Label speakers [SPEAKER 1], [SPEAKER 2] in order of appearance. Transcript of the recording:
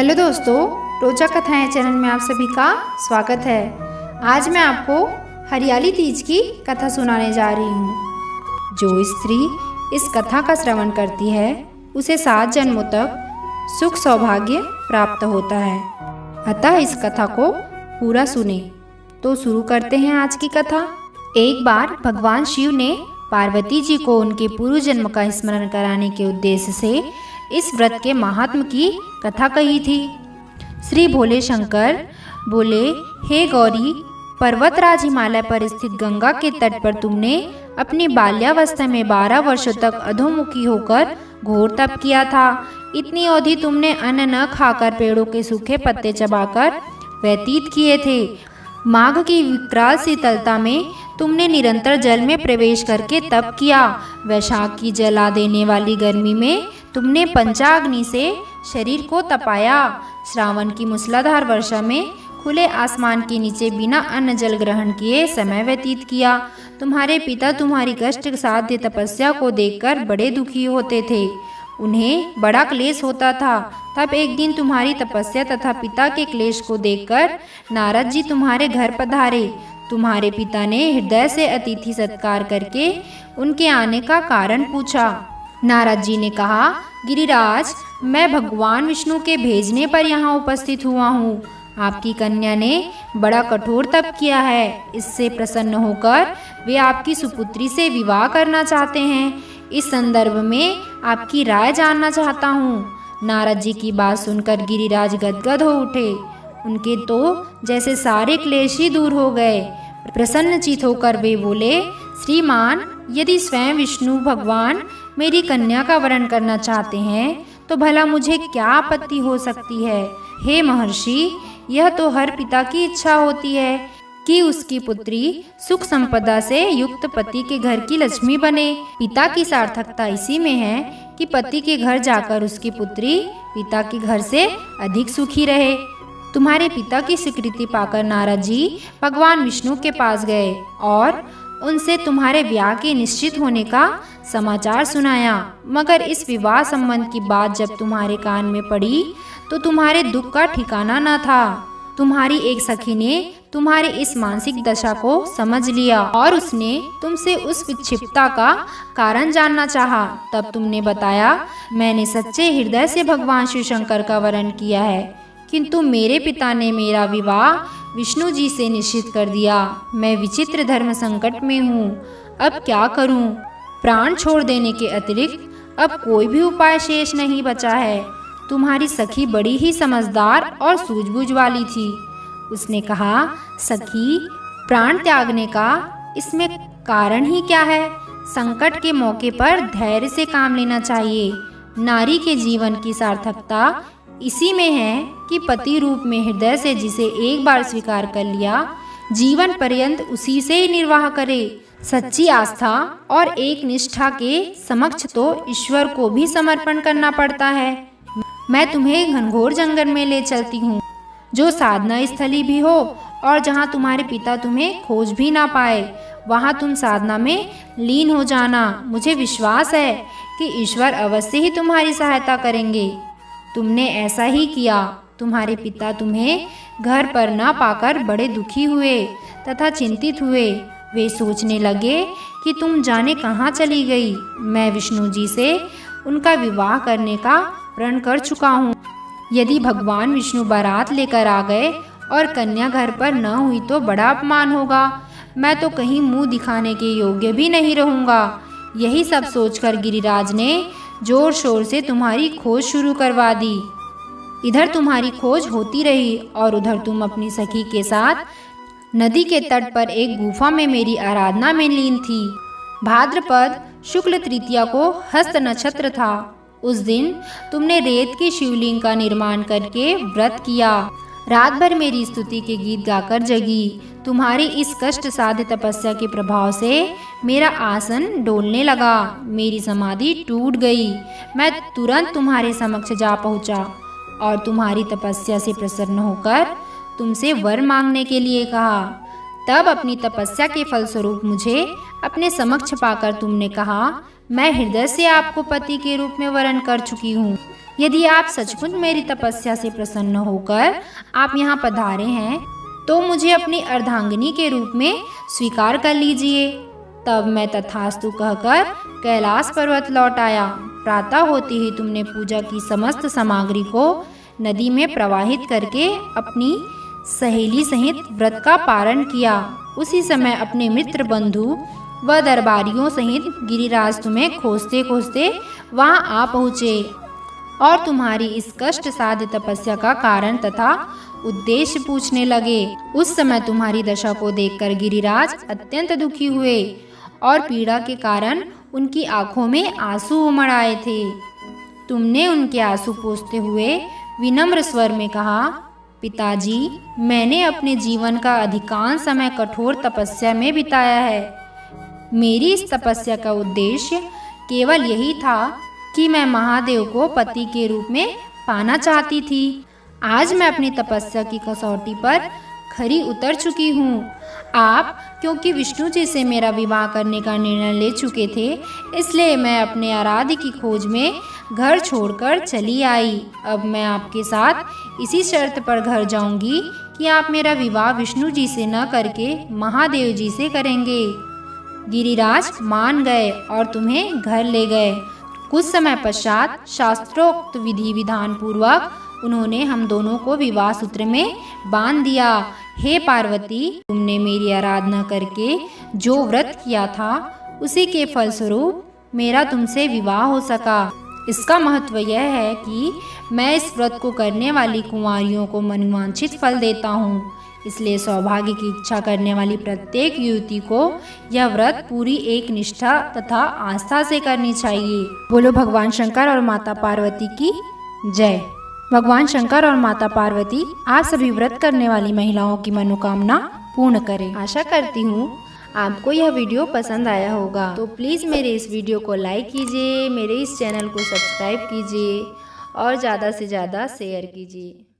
[SPEAKER 1] Hello दोस्तों, रोजा कथाएं चैनल में आप सभी का स्वागत है। आज मैं आपको हरियाली तीज की कथा सुनाने जा रही हूँ। जो स्त्री इस कथा का श्रवण करती है उसे 7 जन्मों तक सुख सौभाग्य प्राप्त होता है। अतः इस कथा को पूरा सुने। तो शुरू करते हैं आज की कथा। एक बार भगवान शिव ने पार्वती जी को उनके पूर्व जन्म का स्मरण कराने के उद्देश्य से इस व्रत के महात्म की कथा कही थी। श्री भोले शंकर बोले, हे गौरी, पर्वतराज हिमालय पर स्थित गंगा के तट पर तुमने अपनी बाल्यावस्था में 12 वर्षों तक अधोमुखी होकर घोर तप किया था। इतनी अवधि तुमने अन्न न खाकर पेड़ों के सूखे पत्ते चबाकर व्यतीत किए थे। माघ की विकराल शीतलता में तुमने निरंतर जल में प्रवेश करके तप किया। वैशाख की जला देने वाली गर्मी में तुमने पंचाग्नि से शरीर को तपाया। श्रावण की मूसलाधार वर्षा में खुले आसमान के नीचे बिना अन्न जल ग्रहण किए समय व्यतीत किया। तुम्हारे पिता तुम्हारी कष्ट साध्य तपस्या को देखकर बड़े दुखी होते थे। उन्हें बड़ा क्लेश होता था। तब एक दिन तुम्हारी तपस्या तथा पिता के क्लेश को देखकर नारद जी तुम्हारे घर पधारे। तुम्हारे पिता ने हृदय से अतिथि सत्कार करके उनके आने का कारण पूछा। नारद जी ने कहा, गिरिराज, मैं भगवान विष्णु के भेजने पर यहाँ उपस्थित हुआ हूँ। आपकी कन्या ने बड़ा कठोर तप किया है। इससे प्रसन्न होकर वे आपकी सुपुत्री से विवाह करना चाहते हैं। इस संदर्भ में आपकी राय जानना चाहता हूँ। नारद जी की बात सुनकर गिरिराज गदगद हो उठे। उनके तो जैसे सारे क्लेश ही दूर हो गए। प्रसन्नचित होकर वे बोले, श्रीमान, यदि स्वयं विष्णु भगवान मेरी कन्या का वरण करना चाहते हैं तो भला मुझे क्या आपत्ति हो सकती है। हे महर्षि, यह तो हर पिता की इच्छा होती है कि उसकी पुत्री सुख संपदा से युक्त पति के घर की लक्ष्मी बने। पिता की सार्थकता इसी में है कि पति के घर जाकर उसकी पुत्री पिता के घर से अधिक सुखी रहे। तुम्हारे पिता की स्वीकृति पाकर नारद जी भगवान विष्णु के पास गए और उनसे तुम्हारे ब्याह के निश्चित होने का समाचार सुनाया। मगर इस विवाह संबंध की बात जब तुम्हारे कान में पड़ी तो तुम्हारे दुख का ठिकाना न था। तुम्हारी एक सखी ने तुम्हारी इस मानसिक दशा को समझ लिया और उसने तुमसे उस विक्षिप्तता का कारण जानना चाहा। तब तुमने बताया, मैंने सच्चे हृदय से भगवान शिव शंकर का वरण किया है, किंतु मेरे पिता ने मेरा विवाह विष्णु जी से निश्चित कर दिया। मैं विचित्र धर्म संकट में हूँ। अब क्या करूँ? प्राण छोड़ देने के अतिरिक्त अब कोई भी उपाय शेष नहीं बचा है। तुम्हारी सखी बड़ी ही समझदार और सूझबूझ वाली थी। उसने कहा, सखी, प्राण त्यागने का इसमें कारण ही क्या है? संकट के मौके पर धैर्य से काम लेना चाहिए। नारी के जीवन की सार्थकता इसी में है कि पति रूप में हृदय से जिसे एक बार स्वीकार कर लिया, जीवन पर्यंत उसी से ही निर्वाह करे। सच्ची आस्था और एक निष्ठा के समक्ष तो ईश्वर को भी समर्पण करना पड़ता है। मैं तुम्हें घनघोर जंगल में ले चलती हूँ, जो साधना स्थली भी हो और जहाँ तुम्हारे पिता तुम्हें खोज भी ना पाए। वहाँ तुम साधना में लीन हो जाना। मुझे विश्वास है कि ईश्वर अवश्य ही तुम्हारी सहायता करेंगे। तुमने ऐसा ही किया। तुम्हारे पिता तुम्हें घर पर न पाकर बड़े दुखी हुए तथा चिंतित हुए। वे सोचने लगे कि तुम जाने कहाँ चली गई। मैं विष्णु जी से उनका विवाह करने का प्रण कर चुका हूँ। यदि भगवान विष्णु बारात लेकर आ गए और कन्या घर पर न हुई तो बड़ा अपमान होगा। मैं तो कहीं मुंह दिखाने के योग्य भी नहीं रहूँगा। यही सब सोचकर गिरिराज ने जोर शोर से तुम्हारी खोज शुरू करवा दी। इधर तुम्हारी खोज होती रही और उधर तुम अपनी सखी के साथ नदी के तट पर एक गुफा में मेरी आराधना में लीन थी। भाद्रपद शुक्ल तृतीया को हस्त नक्षत्र था। उस दिन तुमने रेत की शिवलिंग का निर्माण करके व्रत किया। रात भर मेरी स्तुति के गीत गाकर जगी। तुम्हारी इस कष्ट साध्य तपस्या के प्रभाव से मेरा आसन डोलने लगा। मेरी समाधि टूट गई। मैं तुरंत तुम्हारे समक्ष जा पहुंचा और तुम्हारी तपस्या से प्रसन्न होकर तुमसे वर मांगने के लिए कहा। तब अपनी तपस्या के फलस्वरूप मुझे अपने समक्ष पाकर तुमने कहा, मैं हृदय से आपको पति के रूप में वरण कर चुकी हूँ। यदि आप सचमुच मेरी तपस्या से प्रसन्न होकर आप यहाँ पधारे हैं तो मुझे अपनी अर्धांगिनी के रूप में स्वीकार कर लीजिए। तब मैं तथास्तु कहकर कैलाश पर्वत लौट आया। प्रातः होते ही तुमने पूजा की समस्त सामग्री को नदी में प्रवाहित करके अपनी सहेली सहित व्रत का पारण किया। उसी समय अपने मित्र बंधु व दरबारियों सहित गिरिराज तुम्हें खोजते खोजते वहां आ पहुँचे और तुम्हारी इस कष्ट साध्य तपस्या का कारण तथा उद्देश्य पूछने लगे। उस समय तुम्हारी दशा को देखकर गिरिराज अत्यंत दुखी हुए और पीड़ा के कारण उनकी आंखों में आंसू उमड़ आए थे। तुमने उनके आंसू पोंछते हुए विनम्र स्वर में कहा, पिताजी, मैंने अपने जीवन का अधिकांश समय कठोर तपस्या में बिताया है। मेरी इस तपस्या का उद्देश्य केवल यही था कि मैं महादेव को पति के रूप में पाना चाहती थी। आज मैं अपनी तपस्या की कसौटी पर खरी उतर चुकी हूँ। आप क्योंकि विष्णु जी से मेरा विवाह करने का निर्णय ले चुके थे, इसलिए मैं अपने आराध्य की खोज में घर छोड़कर चली आई। अब मैं आपके साथ इसी शर्त पर घर जाऊंगी कि आप मेरा विवाह विष्णु जी से न करके महादेव जी से करेंगे। गिरिराज मान गए और तुम्हें घर ले गए। कुछ समय पश्चात शास्त्रोक्त विधि विधान पूर्वक उन्होंने हम दोनों को विवाह सूत्र में बांध दिया। हे पार्वती, तुमने मेरी आराधना करके जो व्रत किया था उसी के फलस्वरूप मेरा तुमसे विवाह हो सका। इसका महत्व यह है कि मैं इस व्रत को करने वाली कुंवारियों को मनवांछित फल देता हूँ। इसलिए सौभाग्य की इच्छा करने वाली प्रत्येक युवती को यह व्रत पूरी एक निष्ठा तथा आस्था से करनी चाहिए। बोलो भगवान शंकर और माता पार्वती की जय। भगवान शंकर और माता पार्वती आप सभी व्रत करने वाली महिलाओं की मनोकामना पूर्ण करें। आशा करती हूँ आपको यह वीडियो पसंद आया होगा, तो प्लीज़ मेरे इस वीडियो को लाइक कीजिए, मेरे इस चैनल को सब्सक्राइब कीजिए और ज़्यादा से ज़्यादा शेयर कीजिए।